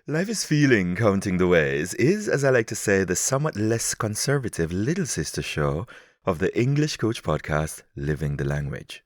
Life is Feeling, Counting the Ways is, as I like to say, the somewhat less conservative little sister show of the English Coach podcast, Living the Language.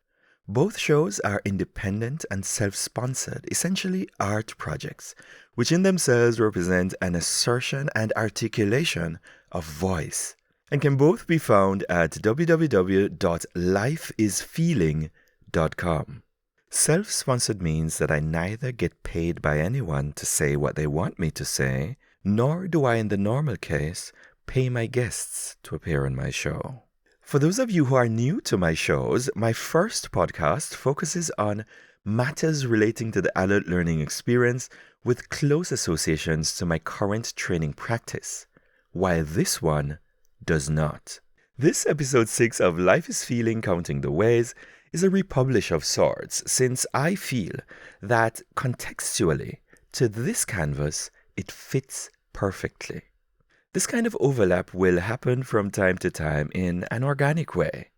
Both shows are independent and self-sponsored, essentially art projects, which in themselves represent an assertion and articulation of voice, and can both be found at www.lifeisfeeling.com. Self-sponsored means that I neither get paid by anyone to say what they want me to say, nor do I, in the normal case, pay my guests to appear on my show. For those of you who are new to my shows, my first podcast focuses on matters relating to the adult learning experience with close associations to my current training practice, while this one does not. This episode 6 of Life is Feeling, Counting the Ways is a republish of sorts, since I feel that contextually to this canvas it fits perfectly. This kind of overlap will happen from time to time in an organic way,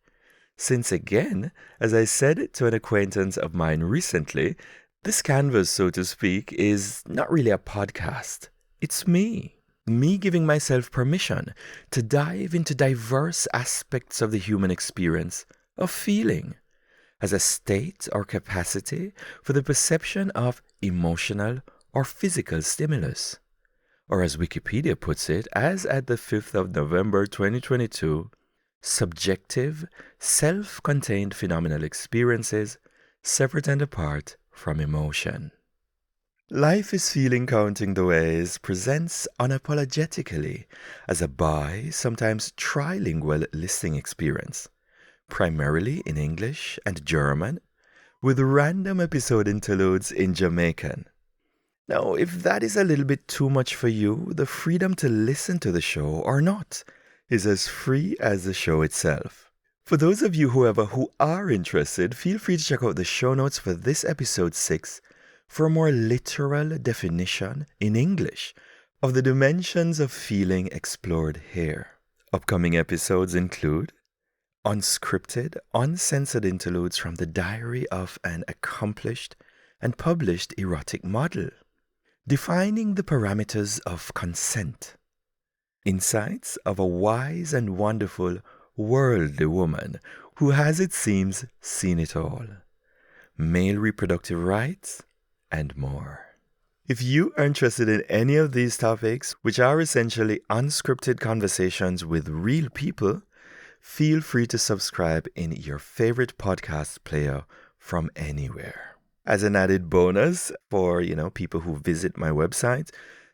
since again, as I said to an acquaintance of mine recently, this canvas, so to speak, is not really a podcast. It's me giving myself permission to dive into diverse aspects of the human experience of feeling, as a state or capacity for the perception of emotional or physical stimulus. Or as Wikipedia puts it, as at the 5th of November 2022, subjective, self-contained phenomenal experiences separate and apart from emotion. Life is Feeling, Counting the Ways presents unapologetically as a sometimes trilingual listening experience, primarily in English and German, with random episode interludes in Jamaican. Now, if that is a little bit too much for you, the freedom to listen to the show or not is as free as the show itself. For those of you, however, who are interested, feel free to check out the show notes for this episode 6 for a more literal definition in English of the dimensions of feeling explored here. Upcoming episodes include unscripted, uncensored interludes from the diary of an accomplished and published erotic model, defining the parameters of consent, insights of a wise and wonderful worldly woman who has, it seems, seen it all, male reproductive rights, and more. If you are interested in any of these topics, which are essentially unscripted conversations with real people, feel free to subscribe in your favorite podcast player from anywhere. As an added bonus for, people who visit my website,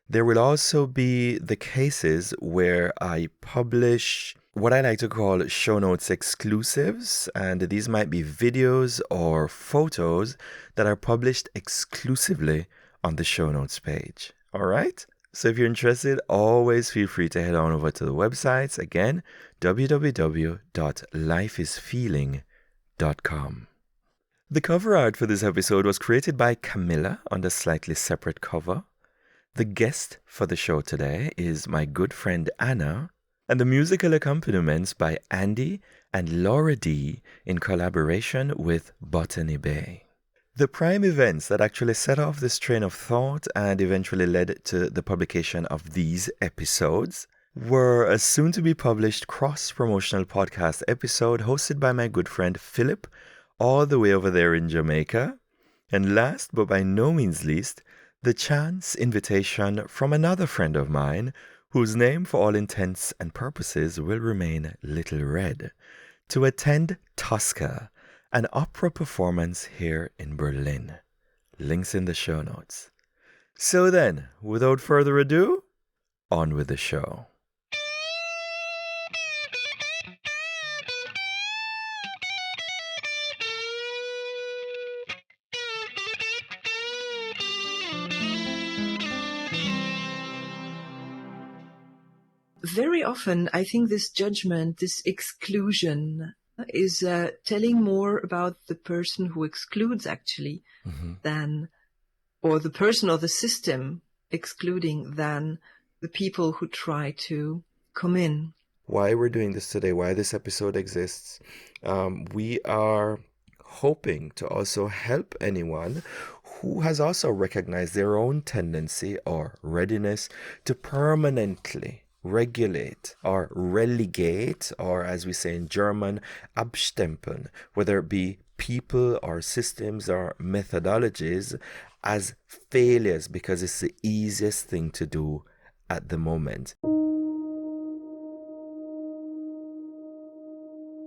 there will also be the cases where I publish what I like to call show notes exclusives, and these might be videos or photos that are published exclusively on the show notes page. All right? So if you're interested, always feel free to head on over to the websites. Again, www.lifeisfeeling.com. The cover art for this episode was created by Camilla on the slightly separate cover. The guest for the show today is my good friend Anna, and the musical accompaniments by Andy and Laura D in collaboration with Botany Bay. The prime events that actually set off this train of thought and eventually led to the publication of these episodes were a soon-to-be-published cross-promotional podcast episode hosted by my good friend Philip, all the way over there in Jamaica, and last but by no means least, the chance invitation from another friend of mine, whose name for all intents and purposes will remain Little Red, to attend Tosca, an opera performance here in Berlin. Links in the show notes. So then, without further ado, on with the show. Very often, I think this judgment, this exclusion, is telling more about the person who excludes actually than, or the person or the system excluding than the people who try to come in. Why we're doing this today, why this episode exists, we are hoping to also help anyone who has also recognized their own tendency or readiness to permanently regulate or relegate, or as we say in German, abstempeln, whether it be people or systems or methodologies as failures because it's the easiest thing to do at the moment.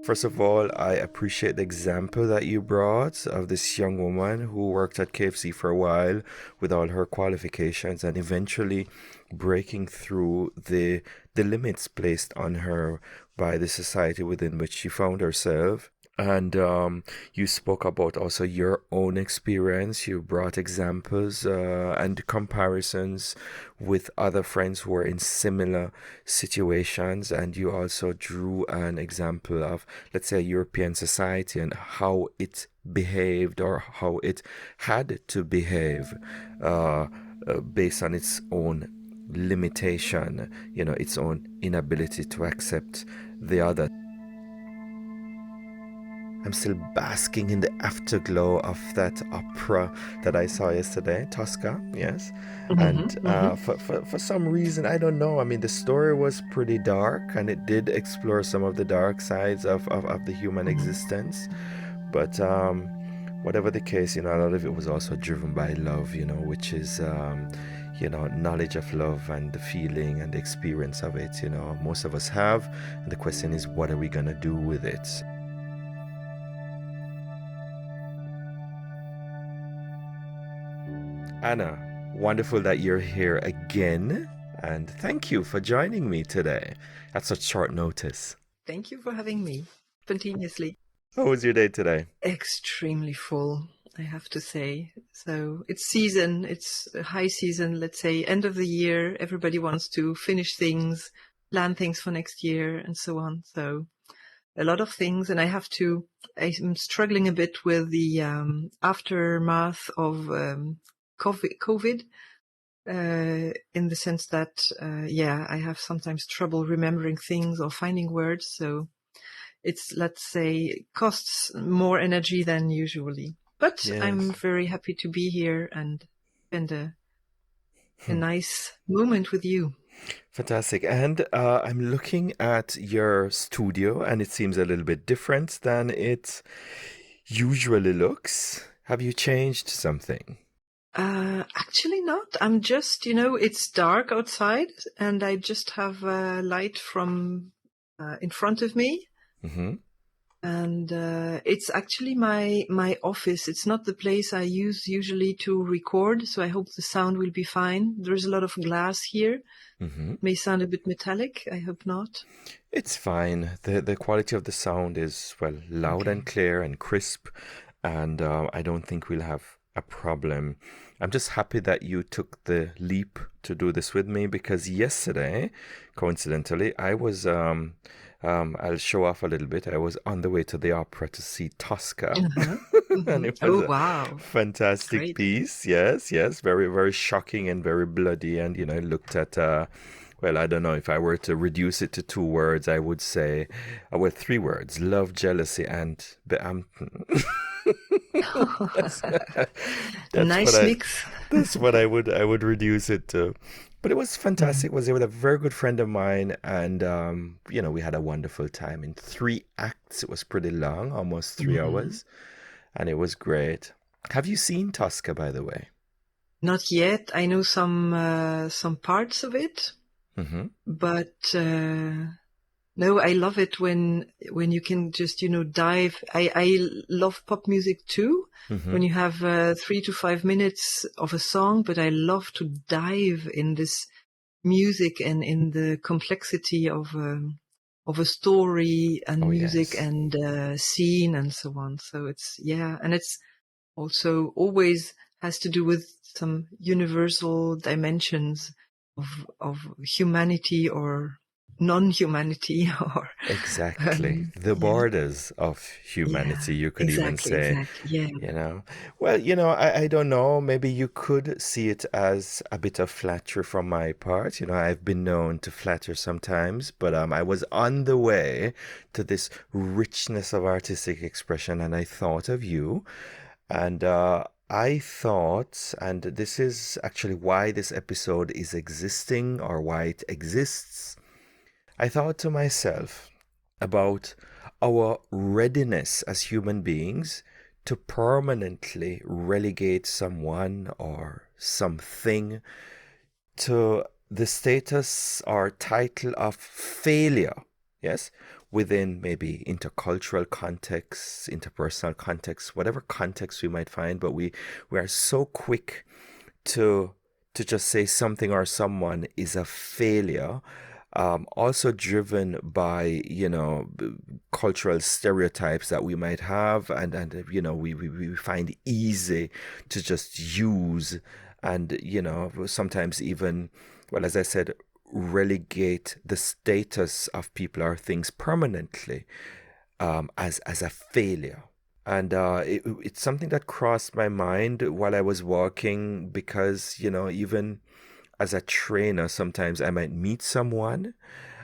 First of all, I appreciate the example that you brought of this young woman who worked at KFC for a while with all her qualifications and eventually breaking through the limits placed on her by the society within which she found herself. And you spoke about also your own experience. You brought examples and comparisons with other friends who were in similar situations. And you also drew an example of, let's say, European society and how it behaved or how it had to behave based on its own limitation, its own inability to accept the other. I'm still basking in the afterglow of that opera that I saw yesterday, Tosca, yes. And for some reason, I don't know. I mean, the story was pretty dark and it did explore some of the dark sides of the human existence. But whatever the case, a lot of it was also driven by love, which is, knowledge of love and the feeling and the experience of it, most of us have. And the question is, what are we going to do with it? Anna, wonderful that you're here again, and thank you for joining me today at such short notice. Thank you for having me spontaneously. How was your day today? Extremely full, I have to say. So it's season, it's a high season, let's say, end of the year. Everybody wants to finish things, plan things for next year, and so on. So a lot of things, and I'm struggling a bit with the aftermath of COVID, in the sense that, I have sometimes trouble remembering things or finding words. So it's, let's say, costs more energy than usually. But yes. I'm very happy to be here and spend a nice moment with you. Fantastic. And I'm looking at your studio and it seems a little bit different than it usually looks. Have you changed something? Actually not. I'm just, it's dark outside and I just have a light from in front of me. Mm-hmm. And it's actually my office. It's not the place I use usually to record, so I hope the sound will be fine. There's a lot of glass here. Mm-hmm. May sound a bit metallic. I hope not. It's fine. The quality of the sound is, loud and clear and crisp, and I don't think we'll have a problem. I'm just happy that you took the leap to do this with me, because yesterday, coincidentally, I was I'll show off a little bit. I was on the way to the opera to see Tosca. And it was wow. Fantastic Great. piece. Yes. Very, very shocking and very bloody. And, I looked at, I don't know, if I were to reduce it to 2 words, I would say, 3 words: love, jealousy, and... nice mix. That's what I would reduce it to. But it was fantastic. Was there with a very good friend of mine, and we had a wonderful time in 3 acts. It was pretty long, almost 3 hours, and it was great. Have you seen Tosca, by the way? Not yet. I know some parts of it, but no, I love it when you can just dive. I love pop music too. When you have 3 to 5 minutes of a song, but I love to dive in this music and in the complexity of a story and music and scene and so on. So it's and it's also always has to do with some universal dimensions of humanity or non-humanity, or exactly the borders of humanity, you could even say. I don't know, maybe you could see it as a bit of flattery from my part. I've been known to flatter sometimes, but I was on the way to this richness of artistic expression and I thought of you, and I thought, and this is actually why this episode is existing or why it exists, I thought to myself about our readiness as human beings to permanently relegate someone or something to the status or title of failure. Yes, within maybe intercultural contexts, interpersonal contexts, whatever context we might find, but we are so quick to just say something or someone is a failure, also driven by cultural stereotypes that we might have, and we find easy to just use, and sometimes even, well, as I said, relegate the status of people or things permanently, as a failure. And it's something that crossed my mind while I was walking because, even as a trainer, sometimes I might meet someone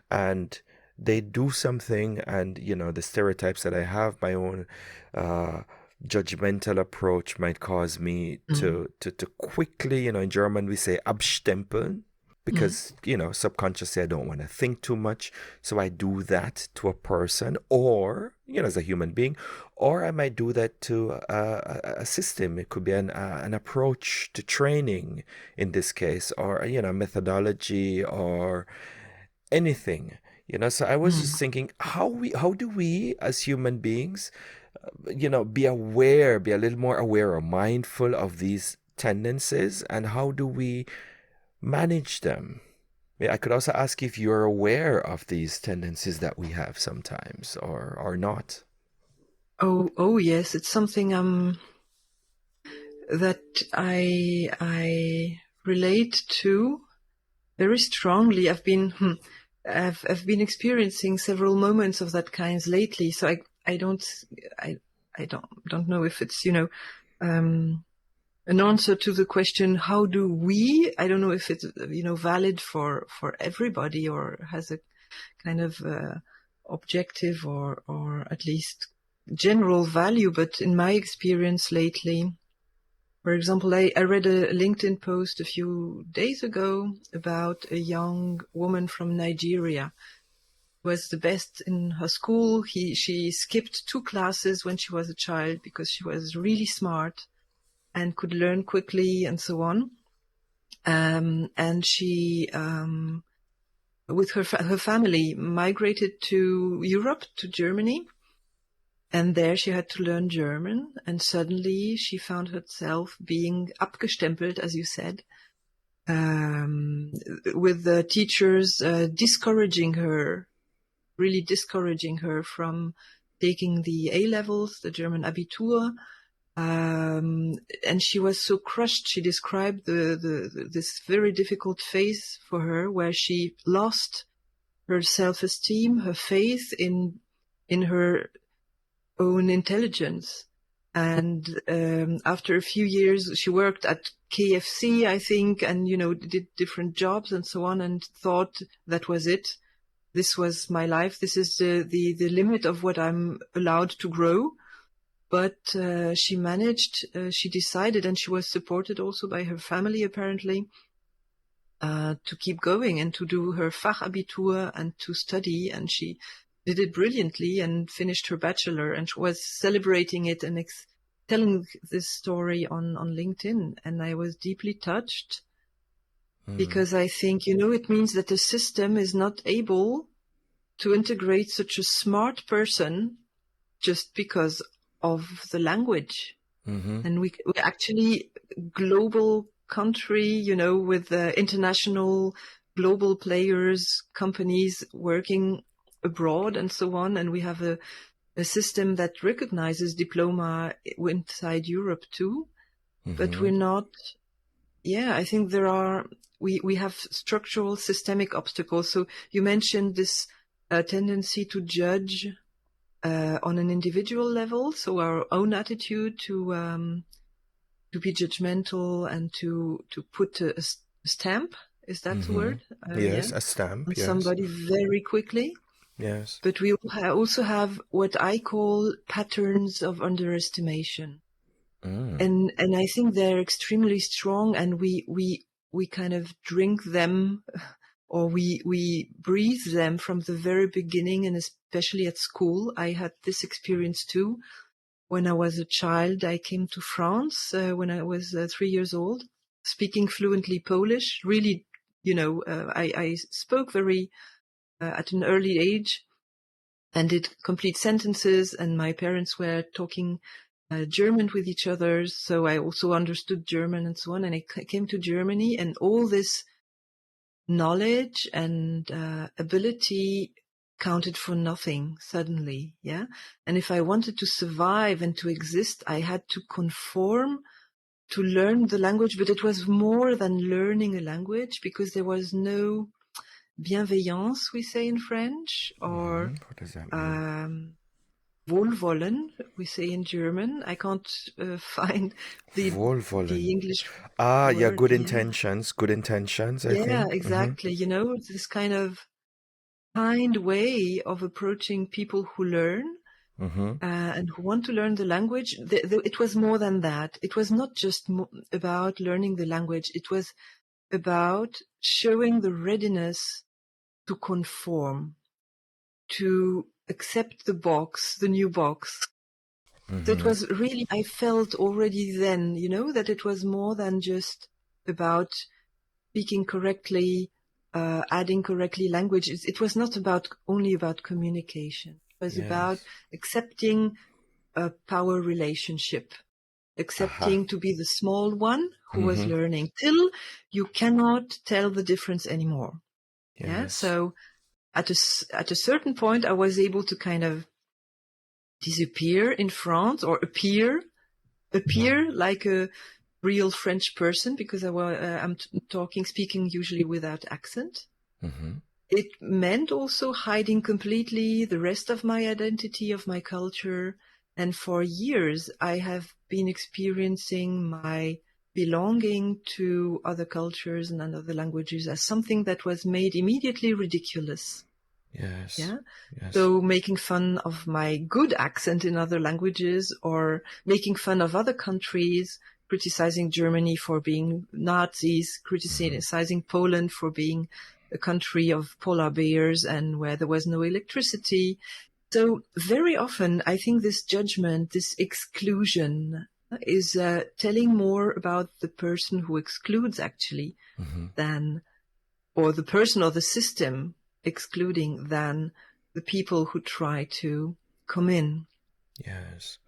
and they do something, and, the stereotypes that I have, my own uh, judgmental approach might cause me Mm. to quickly, in German we say abstempeln, Mm. because subconsciously I don't want to think too much, so I do that to a person, or as a human being, or I might do that to a system. It could be an approach to training in this case, or methodology, or anything. So I was just Mm. thinking, how do we as human beings be aware, be a little more aware or mindful of these tendencies, and how do we manage them? Yeah, I could also ask if you're aware of these tendencies that we have sometimes, or not. Oh yes, it's something that I relate to very strongly. I've been experiencing several moments of that kind lately. So I don't I I don't know if it's um, an answer to the question, how do we? I don't know if it's valid for everybody or has a kind of objective or at least general value. But in my experience lately, for example, I read a LinkedIn post a few days ago about a young woman from Nigeria who was the best in her school. She skipped 2 classes when she was a child because she was really smart and could learn quickly and so on. And she, with her family, migrated to Europe, to Germany. And there she had to learn German. And suddenly she found herself being abgestempelt, as you said, with the teachers discouraging her, really discouraging her from taking the A levels, the German Abitur. And she was so crushed. She described this very difficult phase for her, where she lost her self-esteem, her faith in her own intelligence. And after a few years, she worked at KFC, I think, and did different jobs and so on, and thought that was it. This was my life. This is the limit of what I'm allowed to grow. But she managed. She decided, and she was supported also by her family, apparently, to keep going and to do her Fachabitur and to study. And she did it brilliantly and finished her bachelor, and she was celebrating it and telling this story on LinkedIn. And I was deeply touched because I think, it means that the system is not able to integrate such a smart person just because of the language. Mm-hmm. And we actually global country, with international global players, companies working abroad and so on. And we have a system that recognizes diploma inside Europe too. Mm-hmm. But we're not, I think we have structural systemic obstacles. So you mentioned this tendency to judge on an individual level. So our own attitude to be judgmental and to put a stamp, is that the Mm-hmm. word? Yes, a stamp, On yes. somebody very quickly. Yes. But we also have what I call patterns of underestimation. And I think they're extremely strong, and we kind of drink them, or we breathe them from the very beginning, and especially at school. I had this experience too. When I was a child, I came to France when I was 3 years old, speaking fluently Polish. Really, I spoke very at an early age and did complete sentences, and my parents were talking German with each other, so I also understood German and so on. And I came to Germany, and all this knowledge and ability counted for nothing suddenly, yeah? And if I wanted to survive and to exist, I had to conform to learn the language, but it was more than learning a language, because there was no bienveillance, we say in French, or What does that mean? Wohlwollen, we say in German. I can't find the Wohlwollen. English Yeah, word. good intentions. Good intentions, I Yeah, think. exactly. It's this kind way of approaching people who learn and who want to learn the language. It was more than that. It was not just about learning the language. It was about showing the readiness to conform, to accept the new box. So it was really, I felt already then, that it was more than just about speaking correctly, adding correctly language. It was not only about communication. It was about Yes. accepting a power relationship, Aha. accepting to be the small one who was learning, till you cannot tell the difference anymore. Yeah. Yes. So at a certain point, I was able to kind of disappear in France, or appear like a real French person, because I'm speaking usually without accent. It meant also hiding completely the rest of my identity, of my culture. And for years, I have been experiencing my belonging to other cultures and other languages as something that was made immediately ridiculous. Yes. Yeah. Yes. So making fun of my good accent in other languages, or making fun of other countries, criticizing Germany for being Nazis, criticizing Poland for being a country of polar bears and where there was no electricity. So very often, I think this judgment, this exclusion, is telling more about the person who excludes, actually, or the person or the system excluding, than the people who try to come in. Yes.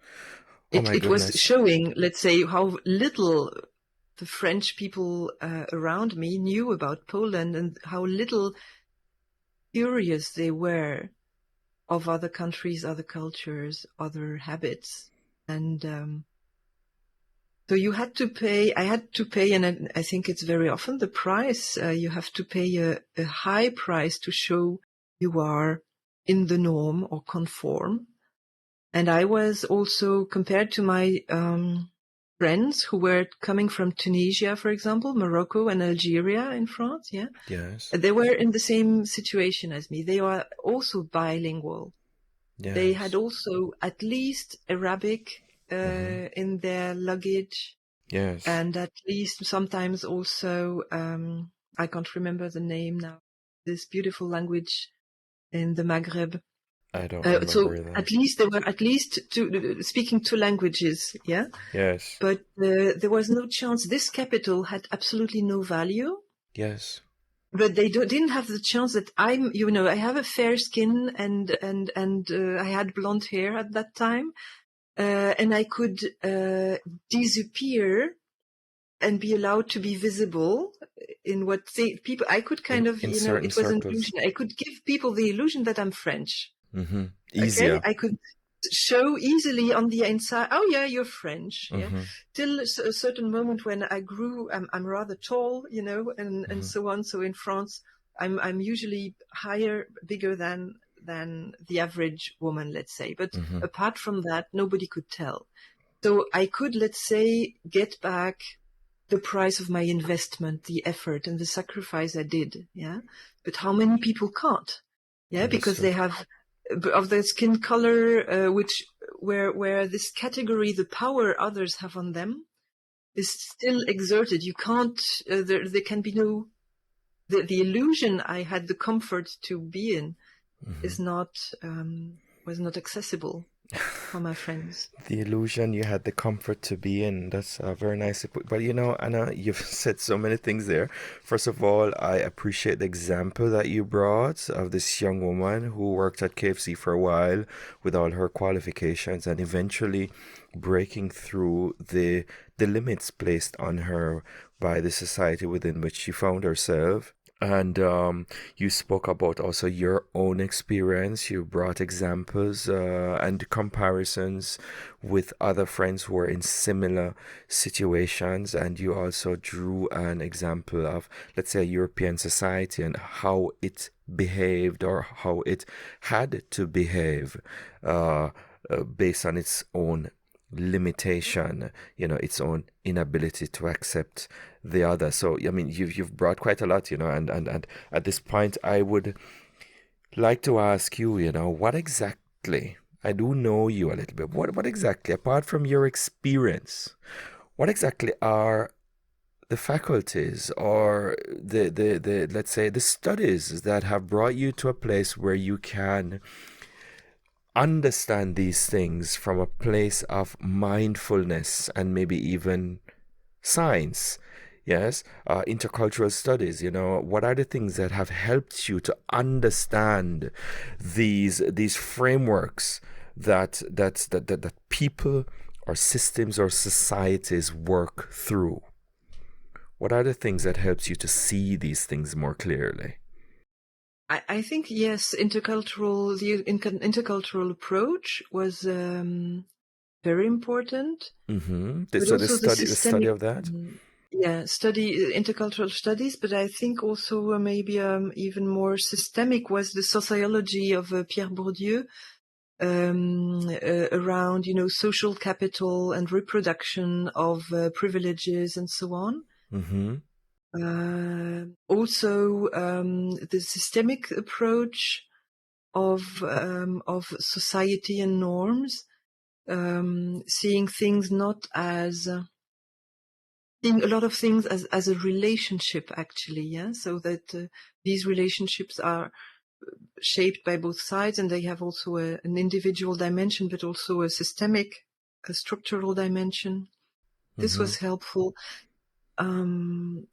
Oh my It was goodness. showing, let's say, how little the French people around me knew about Poland, and how little curious they were of other countries, other cultures, other habits. And so I had to pay, and I think it's very often the price. You have to pay a high price to show you are in the norm or conform. And I was also, compared to my friends who were coming from Tunisia, for example, Morocco and Algeria in France, yeah? Yes. They were in the same situation as me. They are also bilingual. Yes. They had also at least Arabic in their luggage. Yes. And at least sometimes also, I can't remember the name now, this beautiful language in the Maghreb. I don't So remember that. at least they were speaking two languages, yeah? Yes. But there was no chance. This capital had absolutely no value. Yes. But they didn't have the chance that I have a fair skin, and I had blonde hair at that time. And I could disappear and be allowed to be visible in what people, I could kind of, in certain it was an circles. illusion. I could give people the illusion that I'm French. Easier. Okay? I could show easily on the inside, oh yeah, you're French. Yeah. Till a certain moment when I grew, I'm rather tall, and so on. So in France, I'm usually bigger than the average woman, let's say. But apart from that, nobody could tell. So I could, let's say, get back the price of my investment, the effort and the sacrifice I did. Yeah. But how many people can't? Yeah. Because they have of the skin color, where this category, the power others have on them, is still exerted. You can't. There can be no. The illusion I had the comfort to be in is not was not accessible for my friends. The illusion you had the comfort to be in. That's very nice to put. But Anna, you've said so many things there. First of all, I appreciate the example that you brought of this young woman who worked at KFC for a while with all her qualifications and eventually breaking through the limits placed on her by the society within which she found herself. And you spoke about also your own experience. You brought examples and comparisons with other friends who were in similar situations. And you also drew an example of, let's say, a European society and how it behaved or how it had to behave based on its own limitation, its own inability to accept the other. So I mean, you've brought quite a lot, and at this point I would like to ask you, what exactly, I do know you a little bit, what exactly, apart from your experience, what exactly are the faculties or the let's say the studies that have brought you to a place where you can understand these things from a place of mindfulness and maybe even science? Yes, intercultural studies. What are the things that have helped you to understand these frameworks that people or systems or societies work through? What are the things that helps you to see these things more clearly? I think, yes, the intercultural approach was very important. Mm-hmm. But So also the study of that. Study intercultural studies. But I think also maybe even more systemic was the sociology of Pierre Bourdieu around social capital and reproduction of privileges and so on. Mm-hmm. Also, the systemic approach of society and norms, seeing things not as seeing a lot of things as a relationship, actually, yeah. So that these relationships are shaped by both sides, and they have also an individual dimension, but also a systemic, a structural dimension. This Mm-hmm. was helpful. And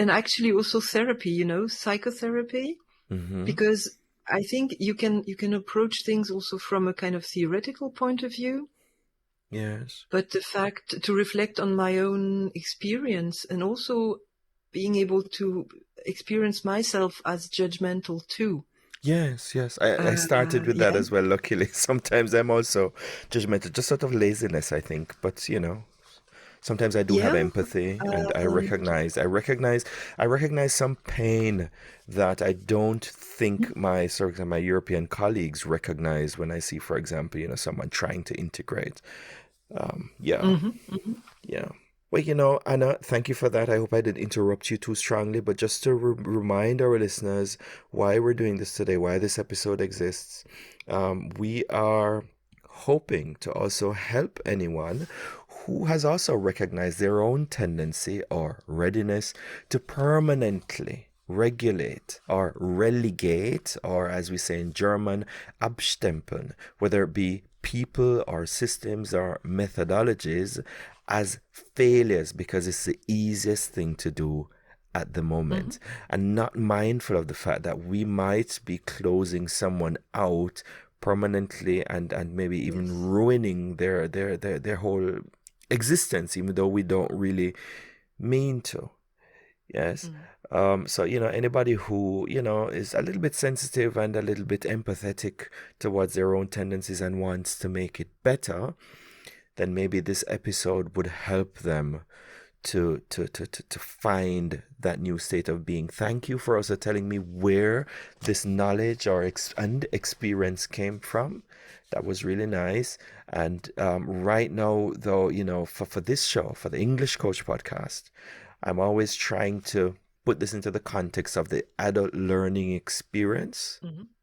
actually also therapy, psychotherapy, Mm-hmm. because I think you can approach things also from a kind of theoretical point of view. Yes. But the fact to reflect on my own experience and also being able to experience myself as judgmental too. Yes, yes. I started with that Yeah. as well, luckily. Sometimes I'm also judgmental, just sort of laziness, I think. But sometimes I do have Yeah. empathy and Um, I recognize some pain that I don't think my sort of my European colleagues recognize when I see, for example, someone trying to integrate. Yeah. mhm, mhm. Yeah. Well, Anna, thank you for that. I hope I didn't interrupt you too strongly, but just to remind our listeners why we're doing this today, why this episode exists, we are hoping to also help anyone who has also recognized their own tendency or readiness to permanently regulate or relegate, or as we say in German, abstempeln, whether it be people or systems or methodologies as failures because it's the easiest thing to do at the moment, and not mindful of the fact that we might be closing someone out permanently and maybe even Yes. ruining their whole existence, even though we don't really mean to. Yes. So, anybody who, is a little bit sensitive and a little bit empathetic towards their own tendencies and wants to make it better, then maybe this episode would help them to find that new state of being. Thank you for also telling me where this knowledge or and experience came from. That was really nice. And right now, though, for this show, for the English Coach podcast, I'm always trying to put this into the context of the adult learning experience.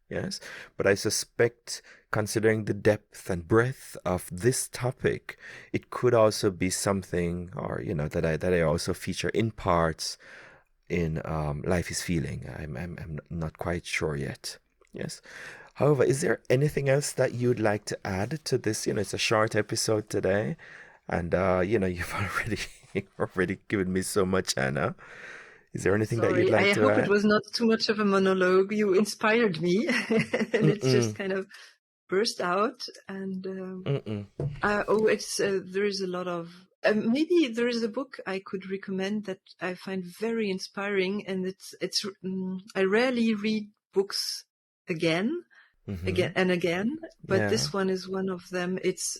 Yes, but I suspect, considering the depth and breadth of this topic, it could also be something, or that I also feature in parts in Life is Feeling. I'm not quite sure yet. Yes. However, is there anything else that you'd like to add to this? It's a short episode today, and you've already given me so much, Anna. Is there anything that you'd Sorry, like I to hope it add? was not too much of a monologue. You inspired me, and it's just Mm-mm. kind of burst out. And Mm-mm. it's there is a lot of maybe there is a book I could recommend that I find very inspiring, and I rarely read books again, Mm-hmm. again and again, but Yeah. this one is one of them. It's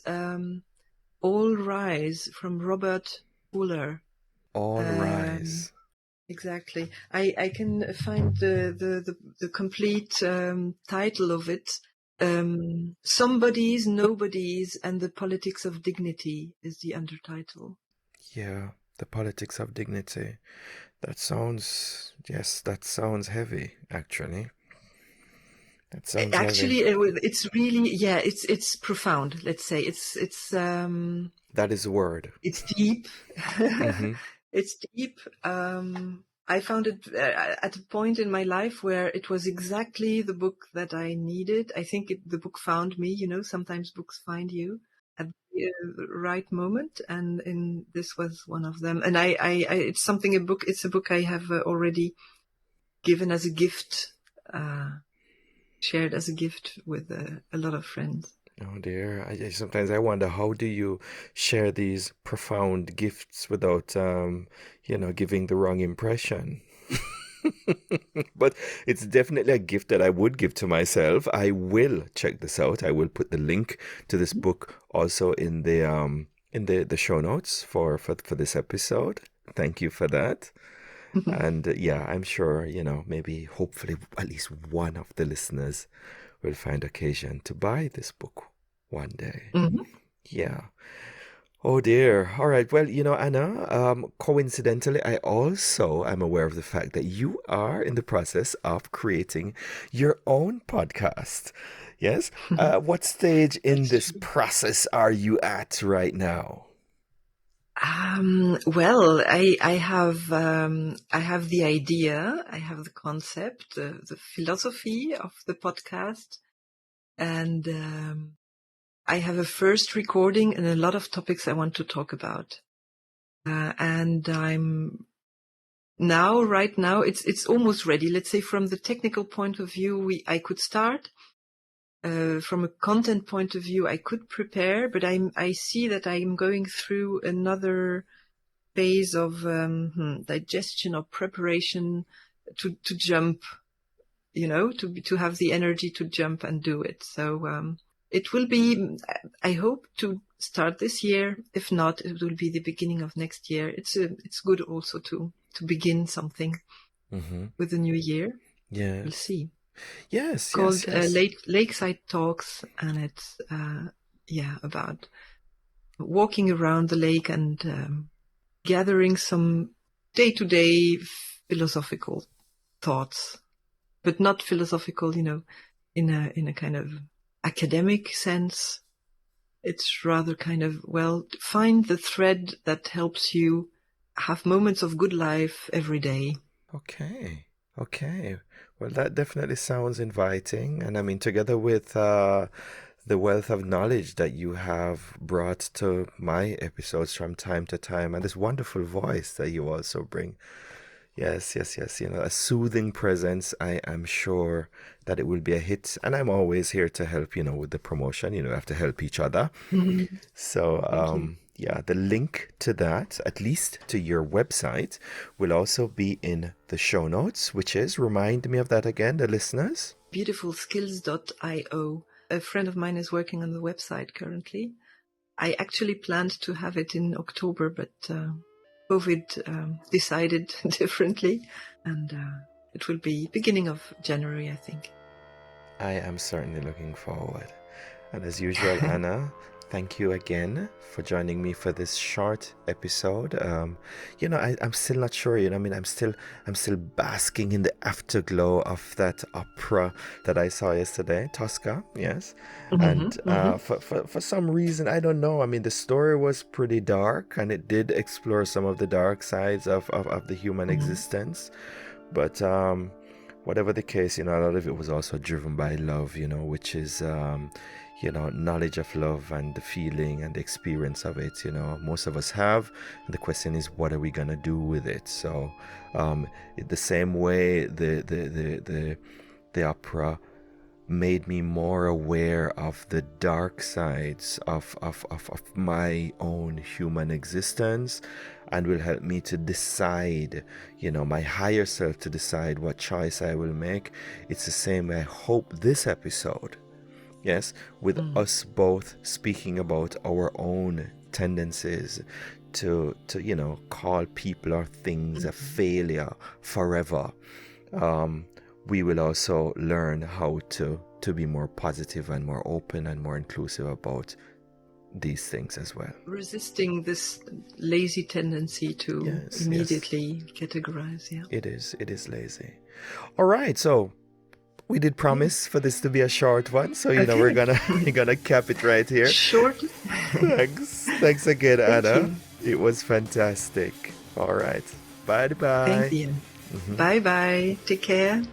All Rise from Robert Fuller. All Um, rise. Exactly. I can find the complete title of it. Somebody's, Nobody's, and the Politics of Dignity is the undertitle. Yeah. The politics of dignity. That sounds heavy, actually. That sounds heavy. Actually, it's really, yeah, it's profound. Let's say That is the word. it's deep. Mm-hmm. It's deep. I found it at a point in my life where it was exactly the book that I needed. I think the book found me. Sometimes books find you at the right moment, and this was one of them. And it's a book I have already given as a gift, shared as a gift with a lot of friends. Oh dear. Sometimes I wonder, how do you share these profound gifts without giving the wrong impression? But it's definitely a gift that I would give to myself. I will check this out. I will put the link to this book also in the show notes for this episode. Thank you for that. And yeah, I'm sure, maybe hopefully at least one of the listeners will find occasion to buy this book one day. Mhm. Yeah. Oh dear. All right. Well, Anna, coincidentally, I also am aware of the fact that you are in the process of creating your own podcast. Yes. What stage in That's this true. process are you at right now? Well, I have the idea, I have the concept, the philosophy of the podcast, and I have a first recording and a lot of topics I want to talk about. And right now, it's almost ready. Let's say from the technical point of view, I could start. From a content point of view, I could prepare, but I see that I'm going through another phase of digestion or preparation to jump, to have the energy to jump and do it. So it will be, I hope, to start this year. If not, it will be the beginning of next year. It's good also to begin something Mm-hmm. with the new year. We'll Yes. see. Yes, yes, Called yes. Lakeside Talks, and it's about walking around the lake and gathering some day-to-day philosophical thoughts, but not philosophical, in a kind of academic sense. It's rather kind of, find the thread that helps you have moments of good life every day. Okay. Okay. Well, that definitely sounds inviting. And I mean, together with the wealth of knowledge that you have brought to my episodes from time to time, and this wonderful voice that you also bring. Yes, yes, yes. A soothing presence. I am sure that it will be a hit. And I'm always here to help, with the promotion. We have to help each other. Mhm. So, Thank you. yeah, the link to that, at least to your website, will also be in the show notes, which is, remind me of that again, the listeners. Beautifulskills.io. A friend of mine is working on the website currently. I actually planned to have it in October, but COVID decided differently, and it will be beginning of January, I think. I am certainly looking forward. And as usual, Anna, Thank you again for joining me for this short episode. I'm still not sure. I'm still basking in the afterglow of that opera that I saw yesterday, Tosca. Yes, Mm-hmm, and mm-hmm, for some reason I don't know. I mean, the story was pretty dark, and it did explore some of the dark sides of the human mm-hmm. existence. But whatever the case, a lot of it was also driven by love, which is knowledge of love and the feeling and the experience of it. Most of us have. And the question is, what are we gonna do with it? So, the same way the opera made me more aware of the dark sides of my own human existence, and will help me to decide, my higher self to decide what choice I will make. It's the same way I hope this episode, yes, with us both speaking about our own tendencies to call people or things a failure forever. We will also learn how to be more positive and more open and more inclusive about these things as well. Resisting this lazy tendency to immediately categorize. Yeah, it is lazy. All right, so we did promise for this to be a short one, so we're gonna cap it right here. Short. Thanks again, Thank Anna. you. It was fantastic. All right, bye. Thanks, Ian. Bye bye. Take care.